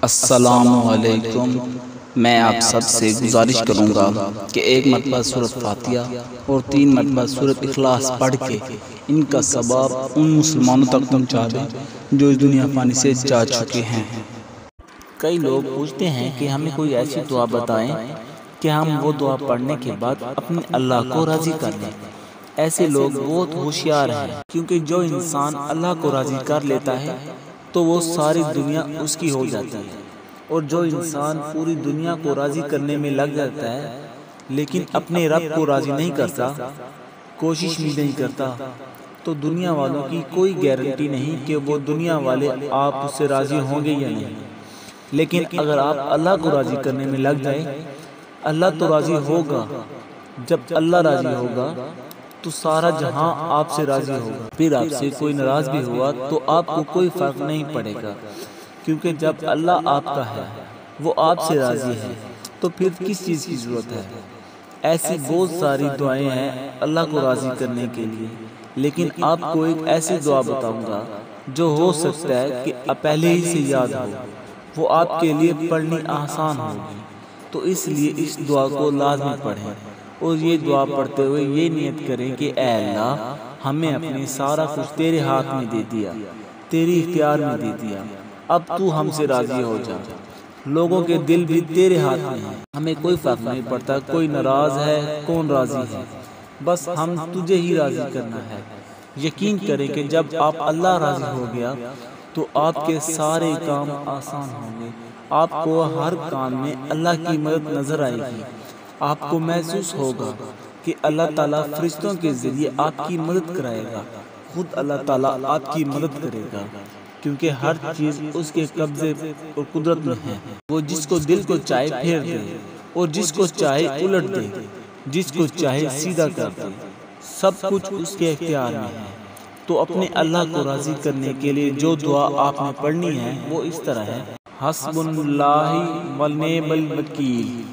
السلام علیکم۔ میں آپ سب سے گزارش کروں گا کہ ایک مرتبہ سورۃ فاتحہ اور 3 مرتبہ سورۃ اخلاص پڑھ کے ان کا ثواب ان مسلمانوں تک پہنچا دیں جو اس دنیا فانی سے جا چکے ہیں۔ کئی لوگ پوچھتے ہیں کہ ہمیں کوئی ایسی دعا بتائیں کہ ہم وہ دعا پڑھنے کے بعد اپنے اللہ کو راضی کر لیں۔ ایسے لوگ بہت ہوشیار ہیں، کیونکہ جو انسان اللہ کو راضی کر لیتا ہے تو وہ ساری دنیا اس کی ہو جاتی ہے، اور جو انسان پوری دنیا کو راضی کرنے میں لگ جاتا ہے لیکن اپنے رب کو راضی نہیں کرتا، کوشش بھی نہیں کرتا، تو دنیا والوں کی کوئی گارنٹی نہیں کہ وہ دنیا والے آپ اس سے راضی ہوں گے یا نہیں۔ لیکن اگر آپ اللہ کو راضی کرنے میں لگ جائیں، اللہ تو راضی ہوگا۔ جب اللہ راضی ہوگا تو سارا جہاں آپ سے راضی ہوگا۔ پھر آپ سے کوئی ناراض بھی ہوا تو آپ کو کوئی فرق نہیں پڑے گا، کیونکہ جب اللہ آپ کا ہے، وہ آپ سے راضی ہے، تو پھر کس چیز کی ضرورت ہے؟ ایسی بہت ساری دعائیں ہیں اللہ کو راضی کرنے کے لیے، لیکن آپ کو ایک ایسی دعا بتاؤں گا جو ہو سکتا ہے کہ پہلے ہی سے یاد ہو، وہ آپ کے لیے پڑھنی آسان ہوگی۔ تو اس لیے اس دعا کو لازمی پڑھیں، اور یہ دعا پڑھتے ہوئے یہ نیت کریں کہ اے اللہ، ہمیں اپنے سارا کچھ تیرے ہاتھ میں دے دیا، تیری اختیار میں دے دیا، اب تو ہم سے راضی ہو جا۔ لوگوں کے دل بھی تیرے ہاتھ میں ہیں، ہمیں کوئی فرق نہیں پڑتا کوئی ناراض ہے کون راضی ہے، بس ہم تجھے ہی راضی کرنا ہے۔ یقین کریں کہ جب آپ اللہ راضی ہو گیا تو آپ کے سارے کام آسان ہوں گے، آپ کو ہر کام میں اللہ کی مدد نظر آئے گی۔ آپ کو محسوس ہوگا کہ اللہ تعالیٰ فرشتوں کے ذریعے آپ کی مدد کرائے گا، خود اللہ تعالیٰ آپ کی مدد کرے گا، کیونکہ ہر چیز اس کے قبضے اور قدرت میں ہے۔ وہ جس کو دل کو چاہے پھیر دے، اور جس کو چاہے الٹ دے، جس کو چاہے سیدھا کر دے، سب کچھ اس کے اختیار میں ہے۔ تو اپنے اللہ کو راضی کرنے کے لیے جو دعا آپ نے پڑھنی ہے وہ اس طرح ہے: حسبنا اللہ ونعم الوکیل۔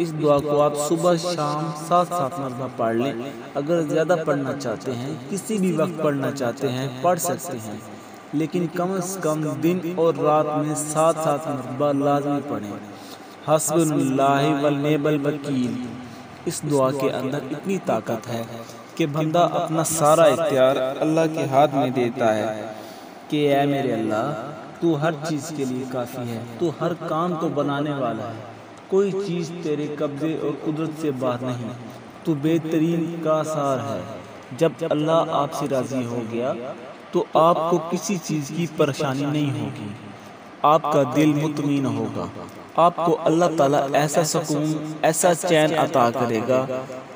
اس دعا کو آپ صبح شام 7 مرتبہ پڑھ لیں۔ اگر زیادہ پڑھنا چاہتے ہیں، کسی بھی وقت پڑھنا چاہتے ہیں، پڑھ سکتے ہیں، لیکن کم از کم دن اور رات میں 7 مرتبہ لازمی پڑھیں۔ حسبنا اللہ ونعم الوکیل۔ اس دعا کے اندر اتنی طاقت ہے کہ بندہ اپنا سارا اختیار اللہ کے ہاتھ میں دیتا ہے کہ اے میرے اللہ، تو ہر چیز کے لیے کافی ہے، تو ہر کام کو بنانے والا ہے، کوئی چیز تیرے قبضے اور قدرت سے باہر نہیں، تو بہترین کا سار ہے۔ جب اللہ آپ سے راضی ہو گیا تو آپ کو کسی چیز کی پریشانی نہیں ہوگی، آپ کا دل مطمئن ہوگا، آپ کو اللہ تعالیٰ ایسا سکون، ایسا چین عطا کرے گا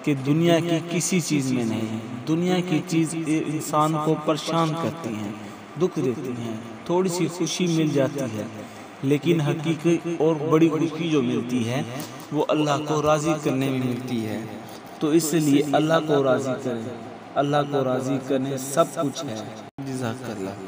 کہ دنیا کی کسی چیز میں نہیں۔ دنیا کی چیز انسان کو پریشان کرتی ہیں، دکھ دیتی ہیں، تھوڑی سی خوشی مل جاتی ہے، لیکن حقیقی اور بڑی خوشی جو ملتی ہے وہ اللہ کو راضی کرنے میں ملتی ہے۔ تو اس لیے اللہ کو راضی کریں، اللہ کو راضی کرنے سب کچھ ہے۔ جزاک اللہ۔